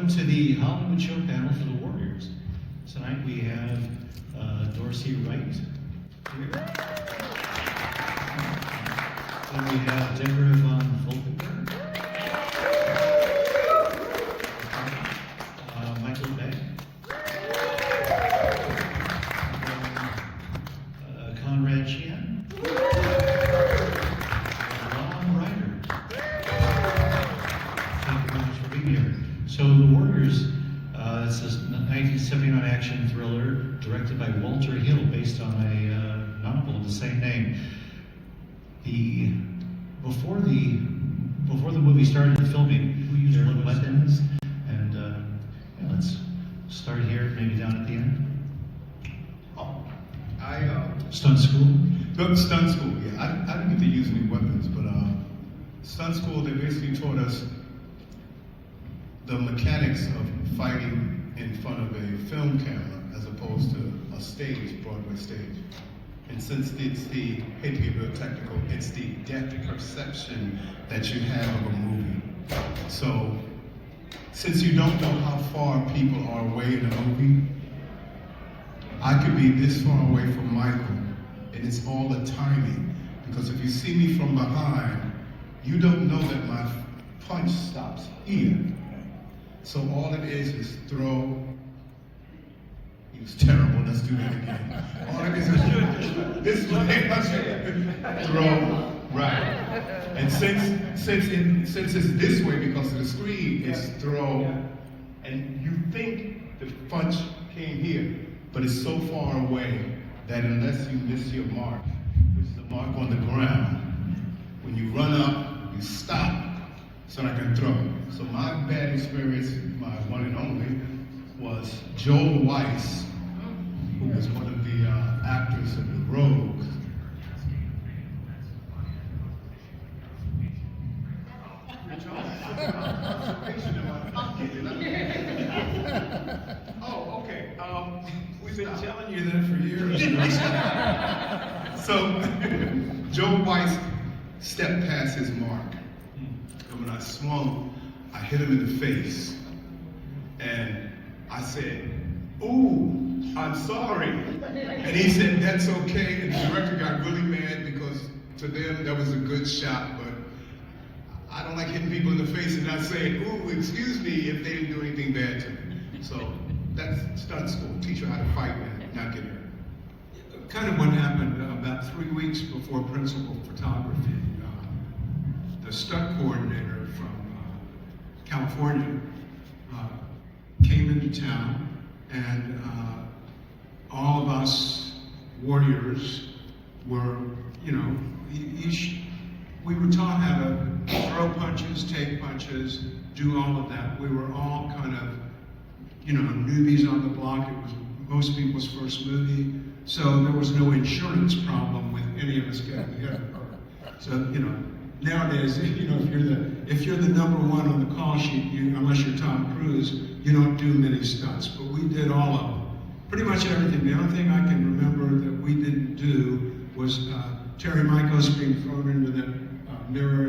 welcome to the Hollywood Show panel for the Warriors. Tonight we have Dorsey Wright here. Then we have Deborah von Volkenberg. Michael Beck. Conrad Sheehan. Ron Ryder. Thank you very much for being here. So The Warriors, it's a 1979 action thriller directed by Walter Hill, based on a novel of the same name. Before the movie started filming, we used little weapons, and yeah, let's start here, maybe down at the end. Stunt school. Stunt school. Yeah, I didn't get to use any weapons, but stunt school, they basically taught us the mechanics of fighting in front of a film camera as opposed to a stage, Broadway stage. And since it's the, hate to get real technical, it's the depth perception that you have of a movie. So, since you don't know how far people are away in a movie, I could be this far away from Michael, and it's all the timing. Because if you see me from behind, you don't know that my punch stops here. So all it is throw. He was terrible, let's do that again. All it is this way, throw, right. And since it's this way because of the screen, it's throw, and you think the punch came here, but it's so far away that unless you miss your mark, which is the mark on the ground, when you run up, you stop so I can throw. So my bad experience, my one and only, was Joel Weiss, who was one of the actors in The Rogue. Oh, okay. We've been telling you that for years. So, Joe Weiss stepped past his mark. And when I swung, I hit him in the face. And I said, "Ooh, I'm sorry." And he said, "That's okay." And the director got really mad because to them that was a good shot, but I don't like hitting people in the face and not saying, "Ooh, excuse me," if they didn't do anything bad to me. So that's stunt school. Teach you how to fight and not get hurt. Kind of what happened about 3 weeks before principal photography. The stunt coordinator from California came into town, and all of us warriors were, you know, we were taught how to throw punches, take punches, do all of that. We were all kind of, you know, newbies on the block. It was most people's first movie, so there was no insurance problem with any of us getting together. So, you know, nowadays, you know, if you're the number one on the call sheet, unless you're Tom Cruise, you don't do many stunts. But we did all of them, pretty much everything. The only thing I can remember that we didn't do was Terry Michaels being thrown into the mirror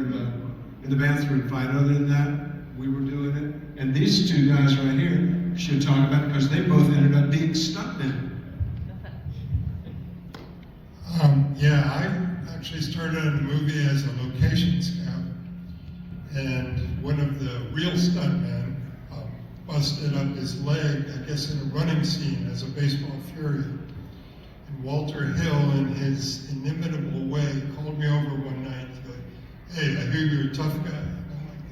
in the bathroom fight. Other than that, we were doing it. And these two guys right here should talk about it because they both ended up being stuntmen. Yeah, I actually started in the movie as a location scout, and one of the real stuntmen busted up his leg, I guess in a running scene as a baseball fury. And Walter Hill, in his inimitable way, called me over one night. He's like, "Hey, I hear you're a tough guy." And I'm like,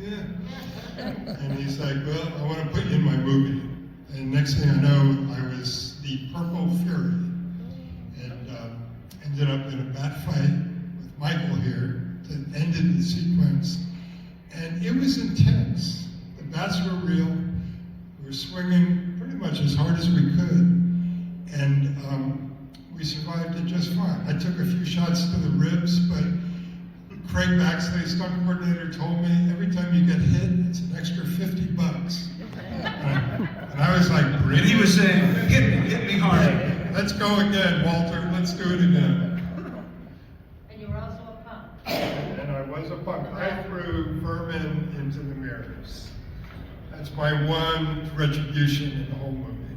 "Yeah." And he's like, "Well, I want to put you in my movie." And next thing I know, I was the Purple Fury, and ended up in a bat fight with Michael here that ended the sequence. And it was intense. The bats were real. We were swinging pretty much as hard as we could. And we survived it just fine. I took a few shots to the ribs, but Craig Baxley, stunt coordinator, told me every time you get hit, it's an extra $50. And I was like, And he was saying, hit me hard. "Let's go again, Walter. Let's do it again." And you were also a punk. And I was a punk. I threw vermin into the mirrors. That's my one retribution in the whole movie.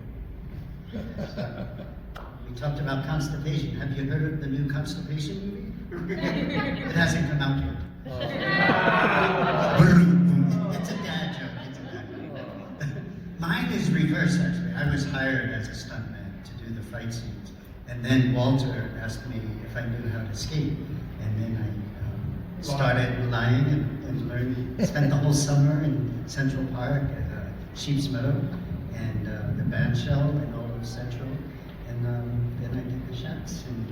We talked about constipation. Have you heard of the new constipation movie? It hasn't come out yet. It's a dad joke. It's a dad joke. Mine is reverse, actually. I was hired as a stuntman to do the fight scenes. And then Walter asked me if I knew how to skate. And then I started lying and learned. Spent the whole summer in Central Park at Sheep's Meadow and the band shell and all of Central. And then I did the shots. And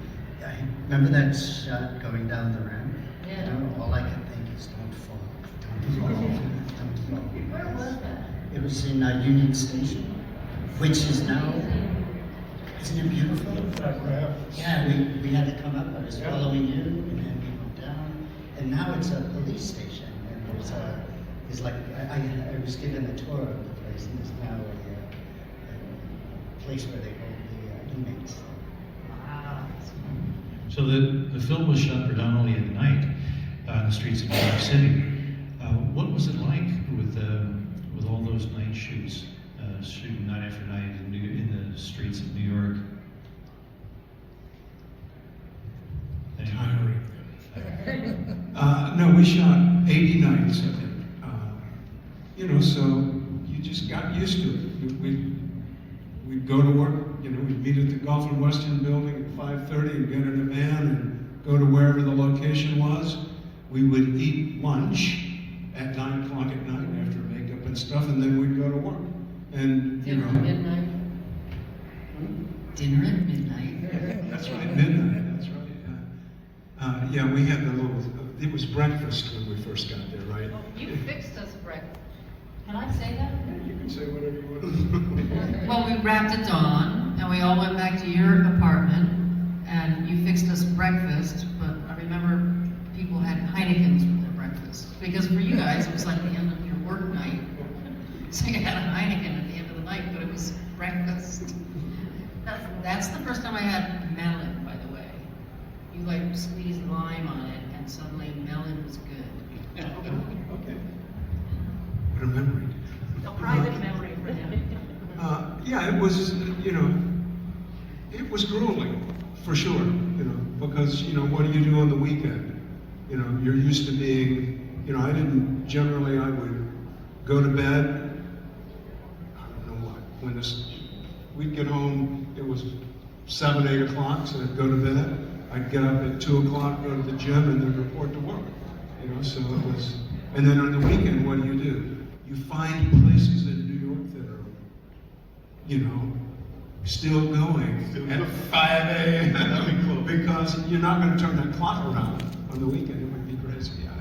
I remember that shot going down the ramp. Yeah. You know, all I could think is don't fall, don't fall, don't fall. Where was that? It was in Union Station, which is now, isn't it beautiful? Yeah, we had to come up, I was following you, and then we went down, and now it's a police station, and there's like, I was given a tour of the place, and there's now a place where they hold the inmates. Wow. So the film was shot predominantly at night on the streets of New York City. What was it like with all those night shoots, shooting night after night in the streets of New York? Tiring. No, we shot 80 nights, I think. So you just got used to it. We'd go to work, we'd meet at the Gulf and Western building at 5:30 and get in a van and go to wherever the location was. We would eat lunch at 9 o'clock at night after makeup and stuff, and then we'd go to work. And, Dinner at midnight? Dinner at midnight. That's right, midnight, that's right, yeah. We had it was breakfast when we first got there, right? You fixed us breakfast. Can I say that? You can say whatever you want. Well, we wrapped at dawn, and we all went back to your apartment, and you fixed us breakfast, but I remember people had Heinekens with their breakfast. Because for you guys, it was like the end of your work night. So you had a Heineken at the end of the night, but it was breakfast. That's the first time I had melon, by the way. You like squeezed lime on it, and suddenly melon was good. Okay. What a memory. A private memory for him. Yeah, it was, it was grueling, for sure, because, what do you do on the weekend? You're used to being, I would go to bed, I don't know what, we'd get home, it was 7, 8 o'clock, so I'd go to bed, I'd get up at 2 o'clock, go to the gym, and then report to work, so it was, and then on the weekend, what do? You find places in New York that are, still going at 5 a.m. because you're not going to turn that clock around on the weekend. It would be crazy. Yeah,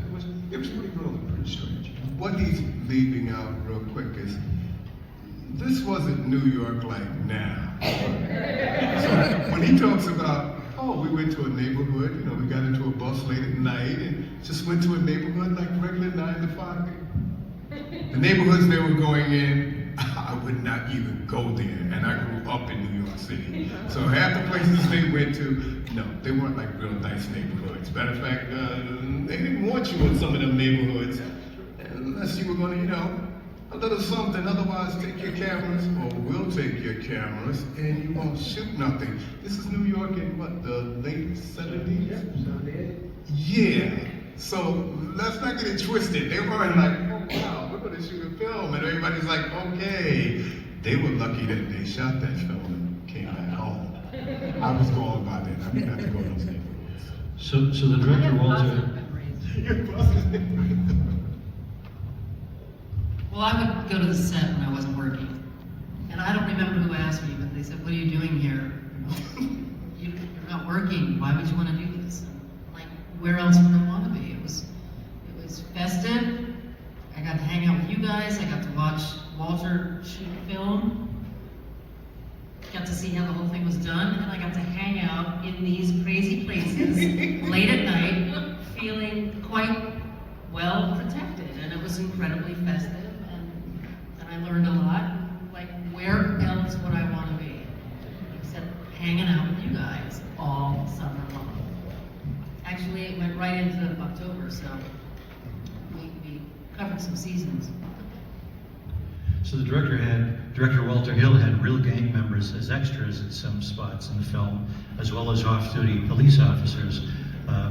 it was pretty grueling, pretty strange. What he's leaving out real quick is, this wasn't New York like now. So when he talks about, we went to a neighborhood, we got into a bus late at night and just went to a neighborhood like regular 9 to 5. The neighborhoods they were going in, I would not even go there, and I grew up in New York City. So half the places they went to, no, they weren't like real nice neighborhoods. Matter of fact, they didn't want you in some of them neighborhoods, unless you were going to, a little something, otherwise take your cameras, or we'll take your cameras, and you won't shoot nothing. This is New York in what, the late 70s? Yeah, 78. Yeah. So let's not get it twisted. They weren't like, wow, we're going to shoot a film, and everybody's like, okay. They were lucky that they shot that film and came back home. I was gone by then. I didn't have to go to those neighborhoods. So the director Walter. Well, I would go to the set when I wasn't working. And I don't remember who asked me, but they said, what are you doing here? You're not working. Why would you want to do this? And like, where else would I want to be? It was festive. I got to hang out with you guys. I got to watch Walter shoot film. Got to see how the whole thing was done. And I got to hang out in these crazy places late at night, feeling quite well protected. And it was incredibly festive. And I learned a lot. Like, where else would I want to be? Except hanging out with you guys all summer long. Actually, it went right into October, so we covered some seasons. So the director Walter Hill had real gang members as extras at some spots in the film, as well as off-duty police officers,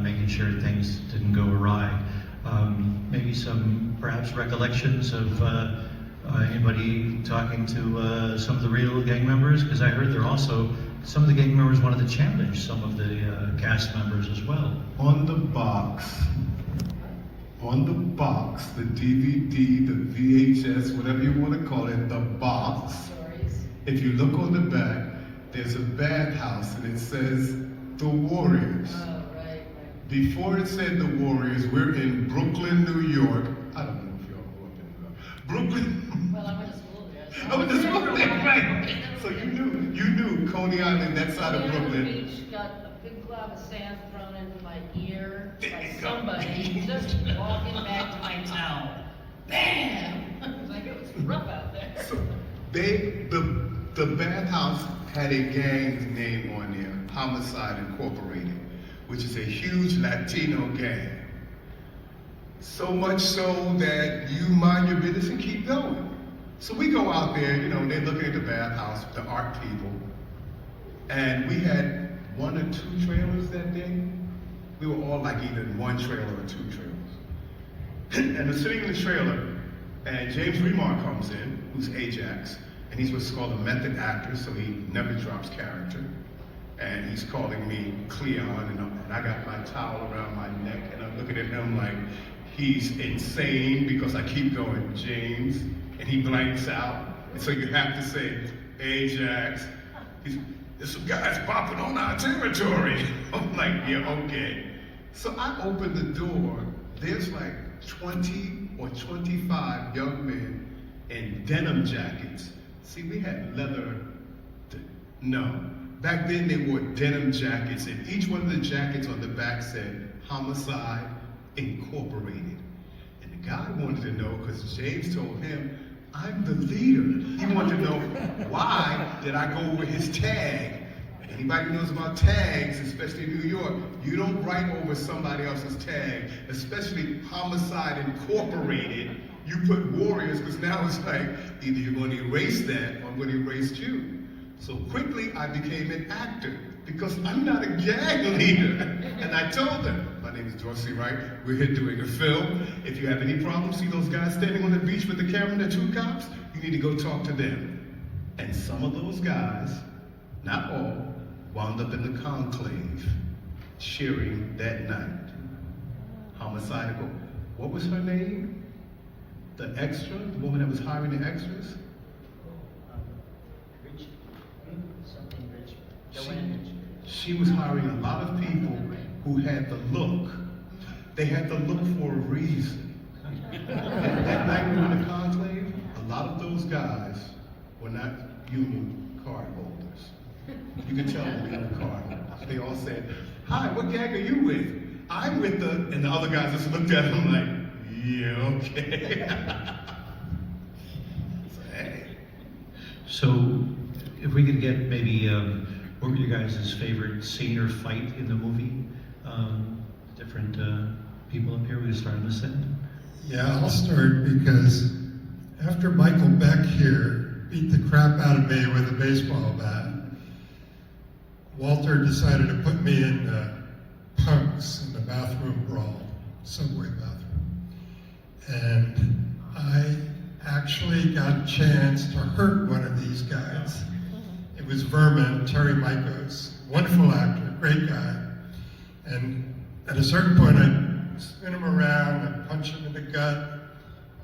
making sure things didn't go awry. Maybe some perhaps recollections of anybody talking to some of the real gang members, because I heard some of the gang members wanted to challenge some of the cast members as well. On the box, the DVD, the VHS, whatever you want to call it, the box, Stories. if you look on the back, there's a bathhouse and it says The Warriors. Oh, right. Before it said The Warriors, we're in Brooklyn, New York. I don't know if y'all grew up in Brooklyn. Well, I went to school there. So I went to school there, right? So you knew Coney Island, that side of Miami Brooklyn. Beach got a big glob of sand thrown into my ear There by you go. somebody just walking back to my town. Bam! It was like it was rough out there. So the bathhouse had a gang name on there, Homicide Incorporated, which is a huge Latino gang. So much so that you mind your business and keep going. So we go out there, they're looking at the bathhouse, the art people, and we had 1 or 2 trailers that day. We were all like either in 1 trailer or 2 trailers. And we're sitting in the trailer, and James Remar comes in, who's Ajax, and he's what's called a method actor, so he never drops character. And he's calling me Cleon, and I got my towel around my neck, and I'm looking at him like he's insane because I keep going, James, and he blanks out. And so you have to say, Ajax. There's some guys bopping on our territory. I'm like, yeah, okay. So I open the door, there's like 20 or 25 young men in denim jackets. See, we had leather, no. Back then they wore denim jackets, and each one of the jackets on the back said, Homicide Incorporated. And the guy wanted to know, because James told him, I'm the leader. He wanted to know, why did I go over his tag? Anybody who knows about tags, especially in New York, you don't write over somebody else's tag, especially Homicide Incorporated. You put Warriors, because now it's like, either you're going to erase that or I'm going to erase you. So quickly I became an actor, because I'm not a gang leader. And I told them, my name is Dorsey Wright, we're here doing a film. If you have any problems, see those guys standing on the beach with the camera and the 2 cops? You need to go talk to them. And some of those guys, not all, wound up in the conclave, cheering that night. Homicide. What was her name? The extra, the woman that was hiring the extras? She was hiring a lot of people who had the look. They had the look for a reason. That night we were in the conclave, a lot of those guys were not union card holders. You can tell them they were card holders. They all said, hi, what gang are you with? I'm with the, and the other guys just looked at them like, yeah, okay. So, hey. So if we could get maybe, what were your guys' favorite scene or fight in the movie? Different people up here, we start on this end. Yeah, I'll start, because after Michael Beck here beat the crap out of me with a baseball bat, Walter decided to put me in punks in the bathroom brawl, subway bathroom. And I actually got a chance to hurt one of these guys. It was Vermin, Terry Mikos, wonderful actor, great guy. And at a certain point, I spin him around, I punch him in the gut,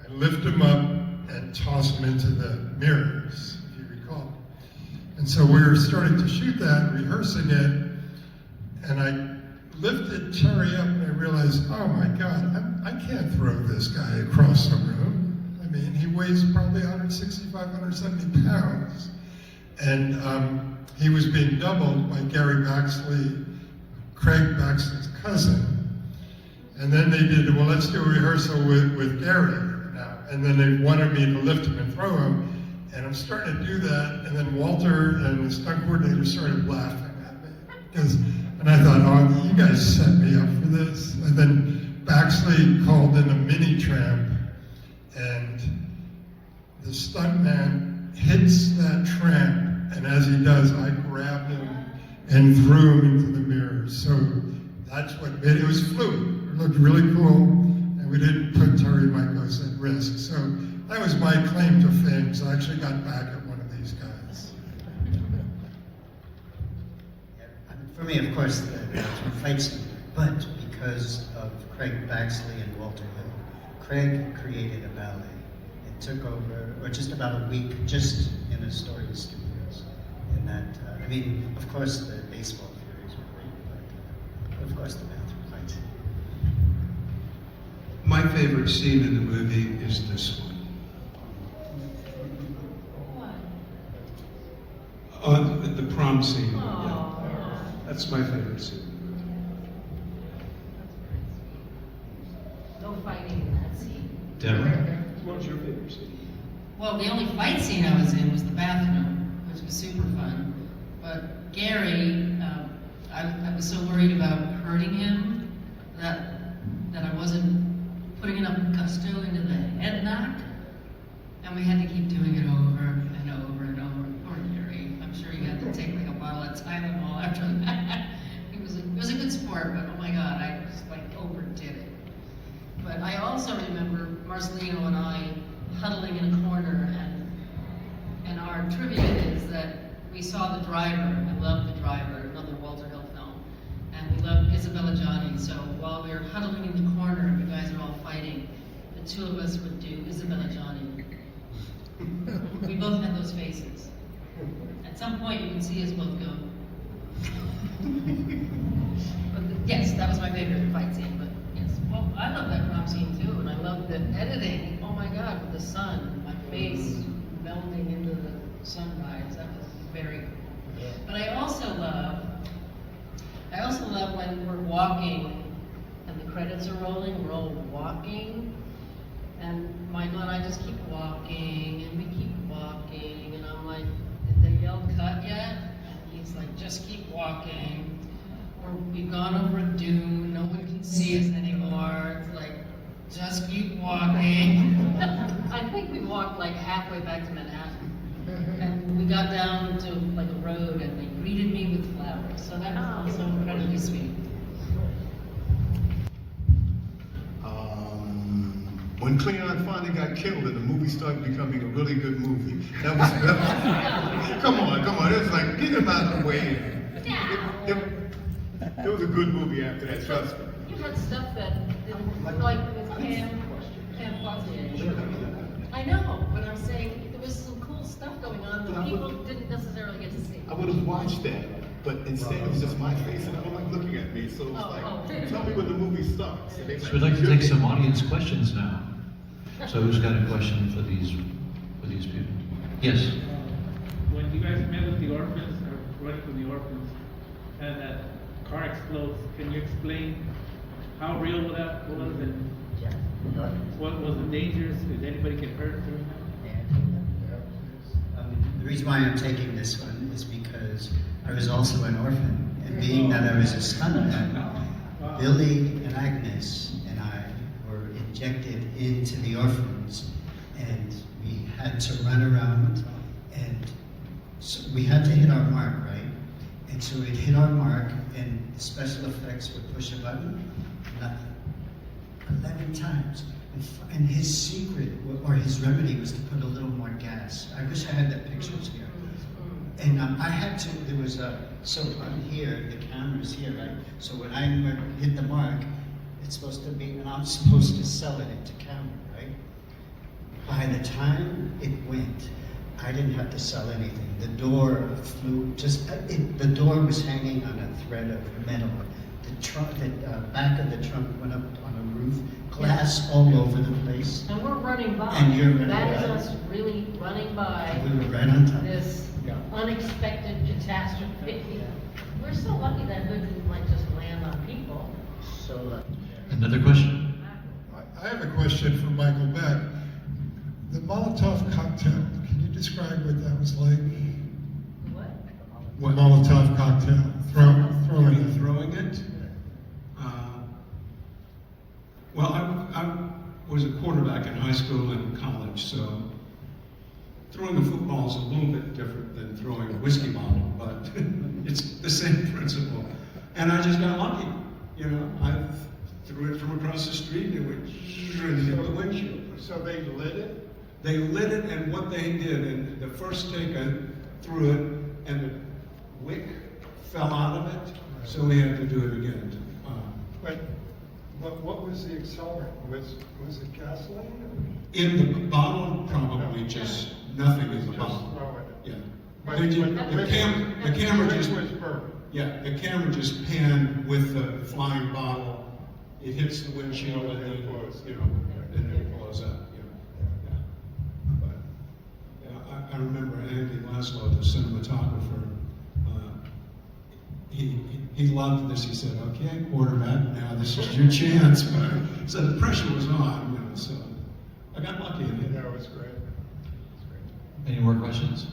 I lift him up and toss him into the mirrors, if you recall. And so we were starting to shoot that, rehearsing it, and I lifted Terry up and I realized, oh my God, I can't throw this guy across the room. I mean, he weighs probably 165, 170 pounds. And he was being doubled by Gary Baxley, Craig Baxley's cousin. And then they did, well, let's do a rehearsal with Gary now. And then they wanted me to lift him and throw him. And I'm starting to do that. And then Walter and the stunt coordinator started laughing at me. And I thought, oh, you guys set me up for this. And then Baxley called in a mini tramp. And the stuntman hits that tramp, and as he does, I grabbed him and threw him into the mirror. So that's what made it was fluid. It looked really cool, and we didn't put Terry Mikos at risk. So that was my claim to fame. So I actually got back at one of these guys. For me, of course, the fight scene, but because of Craig Baxley and Walter Hill, Craig created a ballet. It took over, or just about a week, just in Astoria Studios. And that, I mean, of course, the baseball theories were great, but of course, the bathroom fight. My favorite scene in the movie is this one. The prom scene. Yeah. That's my favorite scene. No fighting in that scene. Deborah? What's your favorite scene? Well, the only fight scene I was in was the bathroom, which was super fun. But Gary, I was so worried about hurting him that I wasn't putting enough gusto into the head knock, and we had to keep doing it over and over and over. Poor Gary, I'm sure he had to take like a bottle of Tylenol after that. It was a good sport, but oh my God, I just like overdid it. But I also remember Marcelino and I huddling in a corner, and our trivia is that we saw The Driver. We loved The Driver, another Walter Hill film, and we loved Isabella Gianni. So while we were huddling in the corner and you guys are all fighting, the two of us would do Isabella Gianni. We both had those faces. At some point, you can see us both go. But yes, that was my favorite fight scene. But yes, well, I love that prom scene too, and I love the editing. Oh my God, with the sun, my face melding into the sunrise. That was very cool. But I also love when we're walking and the credits are rolling. We're all walking, and Michael and I just keep walking, and we keep walking, and I'm like, did they yell cut yet? And he's like, just keep walking. Or we've gone over a dune, no one can see us anymore. It's like, just keep walking. I think we walked like halfway back to Manhattan. And we got down to like a road and they greeted me with flowers. So that was also incredibly sweet. When Cleon finally got killed and the movie started becoming a really good movie, that was come on, it was like, get him out of the way. It was a good movie after that, trust me. You had stuff that didn't look like with Pam Poitier. I know, but I'm saying there was some cool stuff going on that people didn't necessarily get to see. I would have watched that, but instead it was just my face and everyone looking at me, so it was like, tell me when the movie starts. And they So we'd like to take some audience questions now. So who's got a question for these people? Yes. When you guys met with the orphans, or running from the orphans, and that car explodes, can you explain how real that was and what was the dangers? Did anybody get hurt during that? The reason why I'm taking this one is because I was also an orphan, and being that I was a stuntman, Billy and Agnes and I were injected into the orphans, and we had to run around, and so we had to hit our mark, right? And so we'd hit our mark, and the special effects would push a button, nothing. 11 times. And his secret, or his remedy, was to put a little more gas. I wish I had the pictures here. And I had to, there was so on here, the camera's here, right? So when I hit the mark, it's supposed to be, and I'm supposed to sell it into camera, right? By the time it went, I didn't have to sell anything. The door flew, the door was hanging on a thread of metal. The trunk, the back of the trunk went up on a roof, glass all over the place. And we're running by. And you're running That is by. us really running by We were right on top. this unexpected catastrophe. We're so lucky that hood didn't like just land on people. So lucky. Another question? I have a question for Michael Beck. The Molotov cocktail, can you describe what that was like? What? The Molotov cocktail, throwing it. Throwing it? Well, I was a quarterback in high school and college, so throwing a football is a little bit different than throwing a whiskey bottle, but it's the same principle. And I just got lucky. You know, I threw it from across the street and it went and hit the windshield. So they lit it? They lit it, and what they did, and the first take I threw it, and the wick fell out of it, so we had to do it again. But what was the accelerant? Was it gasoline? In the bottle, probably just nothing in the Just bottle. throw it. Yeah. But They did- the the camera wick just, was burned. yeah, the camera just panned with the flying bottle. It hits the windshield and then, you know, and then it blows up. Yeah. But, yeah, I remember Andy Laszlo, the cinematographer, he loved this. He said, "Okay, quarterback, now this is your chance." But so the pressure was on, you know. So I got lucky in it. Yeah, it was great. Any more questions?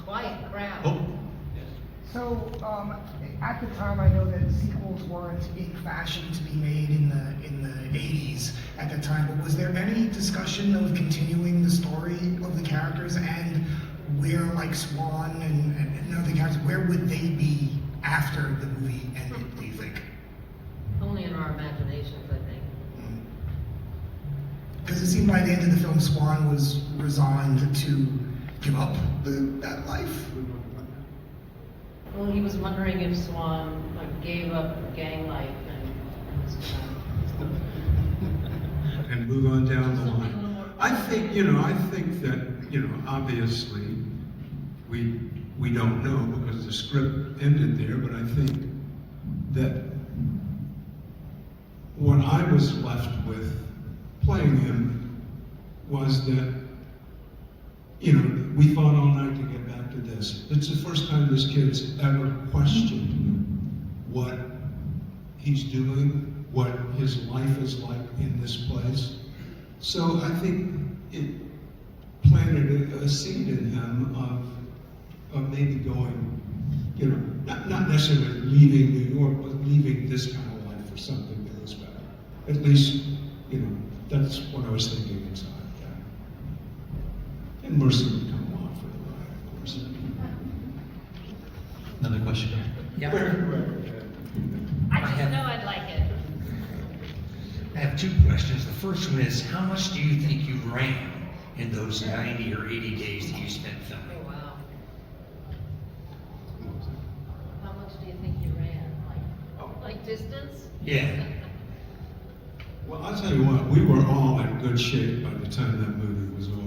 Quiet crowd. Oh, So, at the time, I know that sequels weren't in fashion to be made in the 80s at the time, but was there any discussion of continuing the story of the characters and where, like Swan and other characters, where would they be after the movie ended, do you think? Only in our imaginations, I think. Because it seemed by the end of the film, Swan was resigned to give up that life. Well, he was wondering if Swan gave up gang life And move on down the Something a line. little more- I think that, obviously, we don't know because the script ended there, but I think that what I was left with playing him was that, we fought all night to get back to this. It's the first time this kid's ever questioned what he's doing, what his life is like in this place. So I think it planted a seed in him of maybe going, not necessarily leaving New York, but leaving this kind of life for something that was better. At least, that's what I was thinking inside. Yeah. And Mercy would come along for the ride, of course. another question. Yeah. I just know I'd like it. I have two questions. The first one is, how much do you think you ran in those 90 or 80 days that you spent filming? Oh, wow. How much do you think you ran? Like distance? Yeah. Well, I'll tell you what, we were all in good shape by the time that movie was over.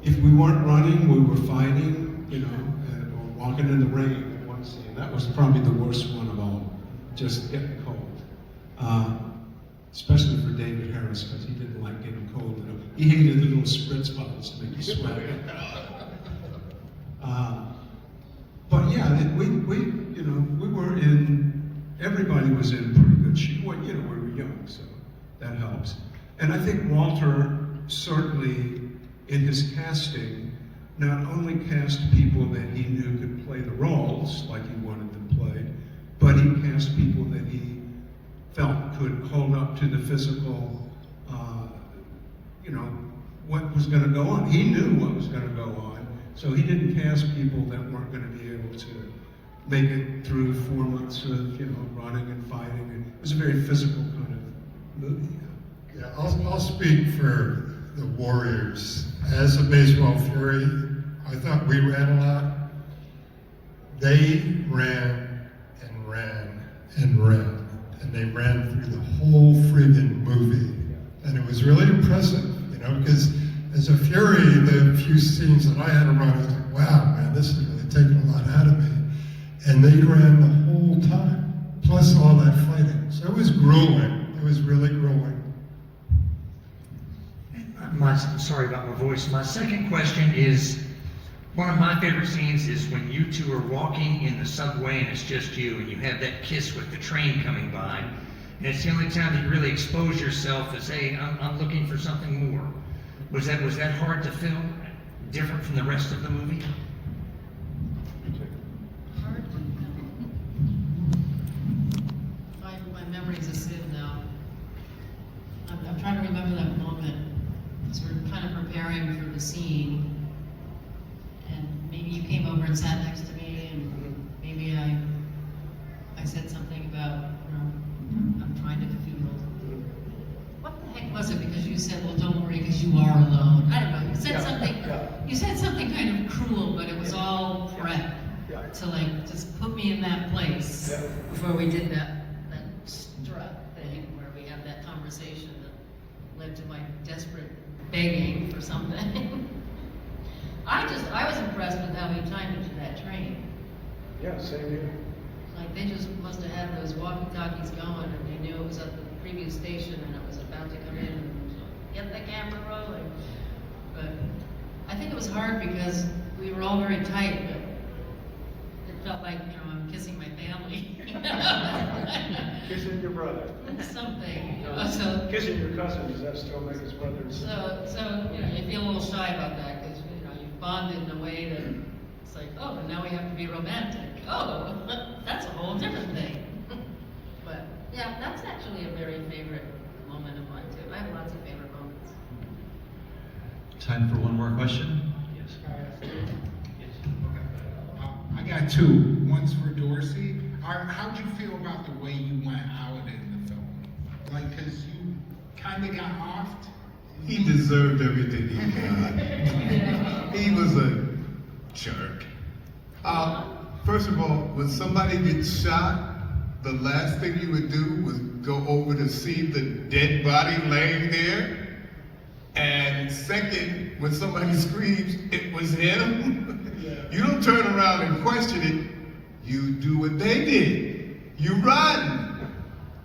If we weren't running, we were fighting, or walking in the rain in one scene. That was probably the worst one of all, just getting cold. Especially for David Harris, because he didn't like getting cold. He hated the little spritz bottles to make you sweat. But yeah, we were everybody was in pretty good shape. Well, we were young, so that helps. And I think Walter certainly, in his casting, not only cast people that he knew could play the roles like he wanted them played, but he cast people that he felt could hold up to the physical, what was going to go on. He knew what was going to go on, so he didn't cast people that weren't going to be able to make it through 4 months of, running and fighting. It was a very physical kind of movie. Yeah, I'll speak for the Warriors. As a baseball fury, I thought we ran a lot. They ran and ran and ran, and they ran through the whole friggin' movie. And it was really impressive, because as a fury, the few scenes that I had to run, I was like, wow, man, this is really taking a lot out of me. And they ran the whole time, plus all that fighting. So it was grueling. It was really grueling. Sorry about my voice. My second question is, one of my favorite scenes is when you two are walking in the subway and it's just you, and you have that kiss with the train coming by. And it's the only time that you really expose yourself as, hey, I'm looking for something more. Was that hard to film? Different from the rest of the movie? Hard to know. My memory's a sieve now. I'm trying to remember that moment. as we're kind of preparing for the scene, and maybe you came over and sat next to me, and maybe I said something about, I'm trying to feel. What the heck was it? Because you said, well, don't worry, because you are alone. I don't know. You said something. You said something kind of cruel, but it was all prep to like just put me in that place before we did that strut thing where we had that conversation that led to my desperate begging for something. I was impressed with how he timed it to that train. Yeah, same here. Like they just must have had those walkie-talkies going, and they knew it was at the previous station, and it was about to come in and get the camera rolling. But I think it was hard because we were all very tight, but it felt like, I'm kissing my family. Kissing your brother. Something, So, kissing your cousin, does that still make us brothers? So you feel a little shy about that because you've bonded in a way that it's like, oh, and now we have to be romantic. Oh, that's a whole different thing. But yeah, that's actually a very favorite moment of mine too. I have lots of favorite moments. Time for one more question? Yes. I got two. One's for Dorsey. How'd you feel about the way you went out in the film? Like, cause you kind of got offed. He deserved everything he got. He was a jerk. First of all, when somebody gets shot, the last thing you would do was go over to see the dead body laying there. And second, when somebody screams, it was him, you don't turn around and question it. You do what they did. You run.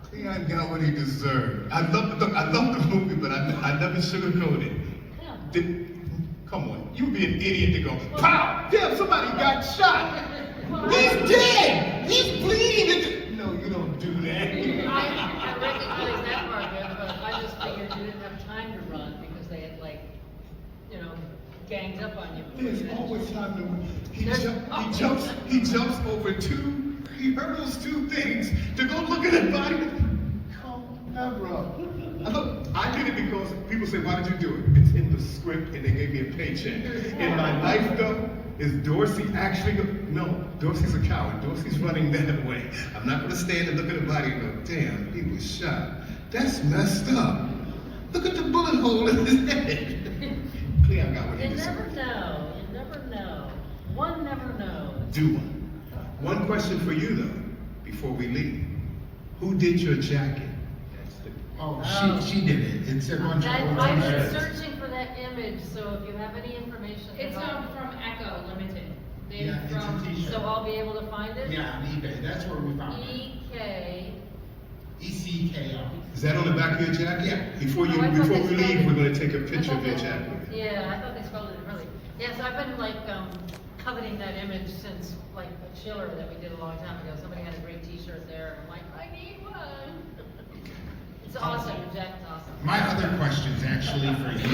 Cleon got what he deserved. I love the movie, but I never sugarcoat it. Come on, you'd be an idiot to go, pow! Damn, somebody got shot. He's dead. He's bleeding. No, you don't do that. I recognize that part, but I just figured you didn't have time to run because they had ganged up on you. There's always time to. He jumps over he hurdles two things to go look at that body. Come on, bro. I did it because people say, why did you do it? It's in the script and they gave me a paycheck. In my life though, is Dorsey actually no, Dorsey's a coward. Dorsey's running that way. I'm not gonna stand and look at the body and go, damn, he was shot. That's messed up. Look at the bullet hole in his head. Cleon got what he deserved. You never know. One never knows. Do one. One question for you though, before we leave. Who did your jacket? She did it. It's a bunch of I've been searching for that image, so if you have any information. It's from Echo Limited. Yeah, it's a t-shirt. So I'll be able to find it? Yeah, on eBay. That's where we found it. ECKO. Is that on the back of your jacket? Yeah. Before we leave, we're going to take a picture of your jacket. Yeah, I thought they spelled it really. Yes, I've been coveting that image since a chiller that we did a long time ago. Somebody had a great T-shirt there, and I'm like, I need one. It's awesome. Your jacket's awesome. My other question's actually for you.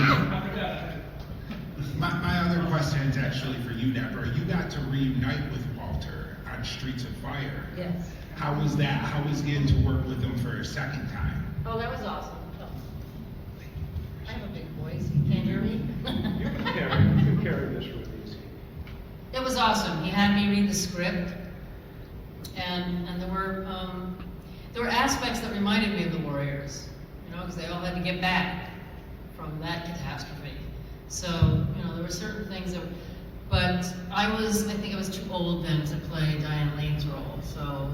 My other question's actually for you, Deborah. You got to reunite with Walter on Streets of Fire. Yes. How was that? How was getting to work with him for a second time? Oh, that was awesome. Oh. I have a big voice. You can't hear me? You can carry this real easy. It was awesome. He had me read the script, and there were aspects that reminded me of the Warriors, because they all had to get back from that catastrophe. So, there were certain things but I think I was too old then to play Diane Lane's role, so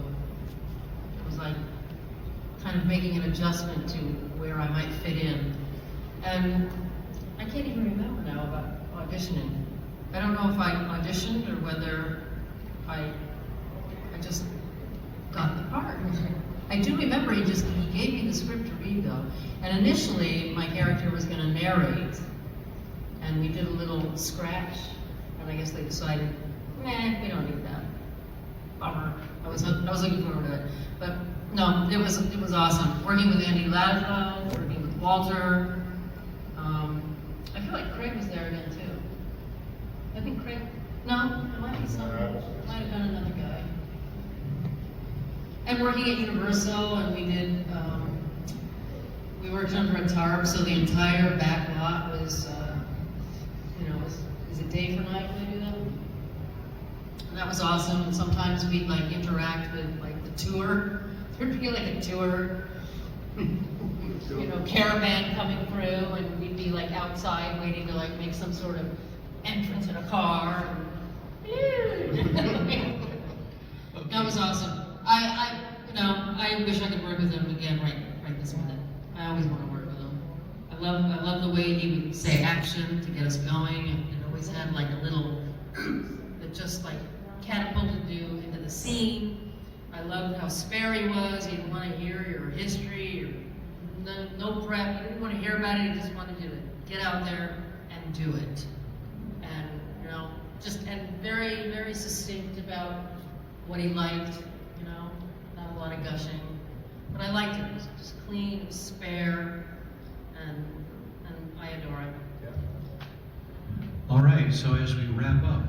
it was like kind of making an adjustment to where I might fit in. And I can't even remember now about auditioning. I don't know if I auditioned or whether I just got the part. I do remember he gave me the script to read though. And initially my character was going to narrate, and we did a little scratch, and I guess they decided, nah, we don't need that. Bummer. I was looking forward to it. But no, it was awesome. Working with Andy Ladlow, working with Walter. I feel like Craig was there again too. I think Craig, no, it might be someone, might have been another guy. And working at Universal, and we did we worked under a tarp, so the entire back lot was, is it day for night when they do that? And that was awesome, and sometimes we'd like interact with like the tour. There'd be like a tour, caravan coming through, and we'd be like outside waiting to like make some sort of entrance in a car. That was awesome. I wish I could work with him again right this minute. I always want to work with him. I love the way he would say action to get us going, and always had like a little that just like catapulted you into the scene. I loved how spare he was. He didn't want to hear your history or no prep. He didn't want to hear about it. He just wanted you to get out there and do it. And and very, very succinct about what he liked. Not a lot of gushing, but I liked it. It was just clean, it was spare, and I adore it. All right, so as we wrap up,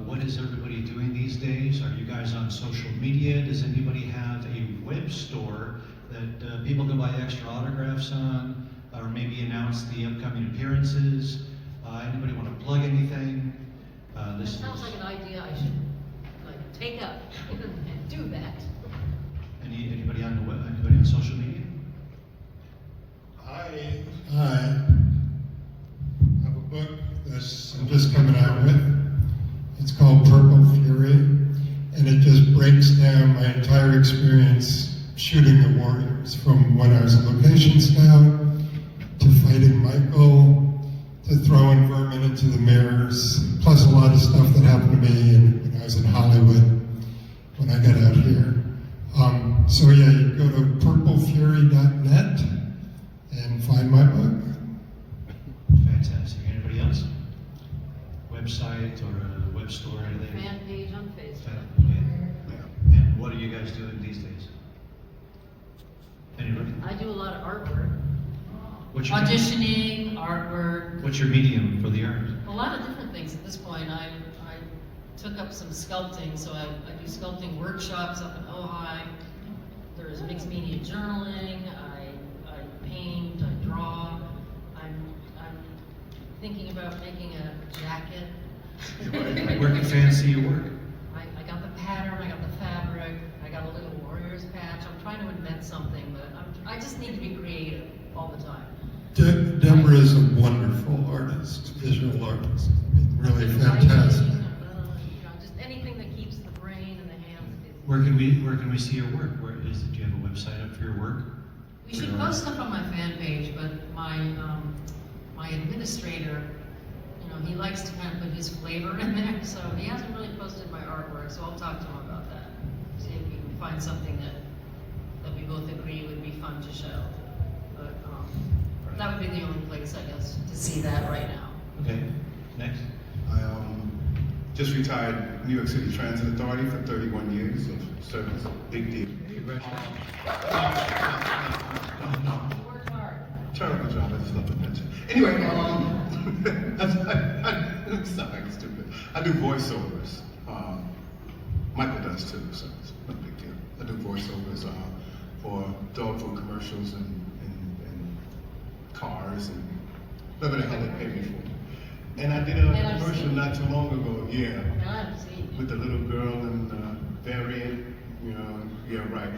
what is everybody doing these days? Are you guys on social media? Does anybody have a web store that people can buy extra autographs on, or maybe announce the upcoming appearances? Anybody want to plug anything? That sounds like an idea I should take up and do that. Anybody on the web? Anybody on social media? I have a book I'm just coming out with. It's called Purple Fury, and it just breaks down my entire experience shooting the Warriors, from when I was a location scout, to fighting Michael, to throwing vermin into the mirrors, plus a lot of stuff that happened to me when I was in Hollywood, when I got out here. So yeah, you go to purplefury.net and find my book. Fantastic. Anybody else? Website or a web store or anything? Fan page on Facebook. And what are you guys doing these days? Anybody? I do a lot of artwork. What's your Auditioning, artwork, What's your medium for the art? a lot of different things at this point. I took up some sculpting, so I do sculpting workshops up in Ojai. There's mixed media journaling, I paint, I draw. I'm thinking about making a jacket. Where can fans see your work? I got the pattern, I got the fabric, I got a little Warriors patch. I'm trying to invent something, but I just need to be creative all the time. Deborah is a wonderful artist, visual artist. I mean, really fantastic. Just anything that keeps the brain and the hands busy. Where can we see your work? Do you have a website up for your work? We should post stuff on my fan page, but my administrator, he likes to kind of put his flavor in there, so he hasn't really posted my artwork, so I'll talk to him about that. See if we can find something that we both agree would be fun to show. But that would be the only place, I guess, to see that right now. Okay, next. I just retired New York City Transit Authority for 31 years of service. Big deal. Work hard. Terrible job, I just love to mention. Anyway, I'm sorry, I'm stupid. I do voiceovers. Michael does too, so it's no big deal. I do voiceovers for dog food commercials and cars and whatever the hell they pay me for. And I did a commercial not too long ago, yeah, I've seen with the little girl and variant, yeah, right.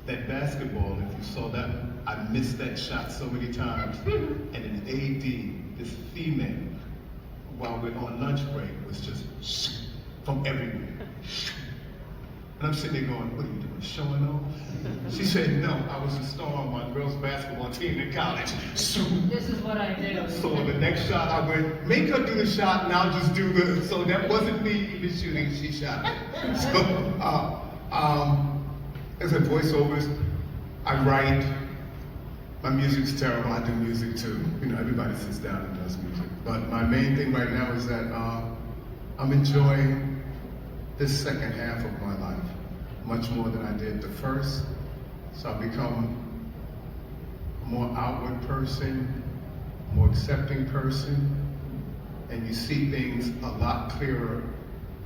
That basketball, if you saw that, I missed that shot so many times. And an AD, this female, while we're on lunch break, was just from everywhere. And I'm sitting there going, what are you doing, showing off? She said, no, I was a star on my girls' basketball team in college. This is what I do. So the next shot, I went, make her do the shot, and I'll just do the, so that wasn't me even shooting, she shot it. So, as I voiceovers, I write. My music's terrible, I do music too. Everybody sits down and does music. But my main thing right now is that I'm enjoying this second half of my life much more than I did the first. So I've become a more outward person, a more accepting person, and you see things a lot clearer.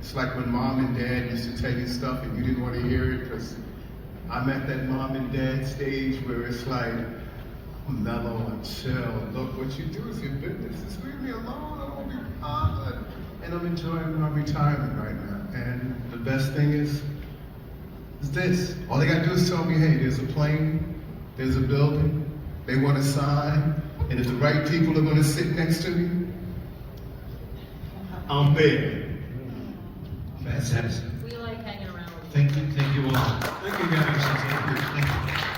It's like when mom and dad used to tell you stuff and you didn't want to hear it, because I'm at that mom and dad stage where it's like, mellow and chill. Look, what you do is your business. Just leave me alone. I don't be bothered. And I'm enjoying my retirement right now. And the best thing is this. All they gotta do is tell me, hey, there's a plane, there's a building, they want a sign, and if the right people are gonna sit next to me, I'm there. Fantastic. We like hanging around with you. Thank you all. Thank you, guys. Thank you.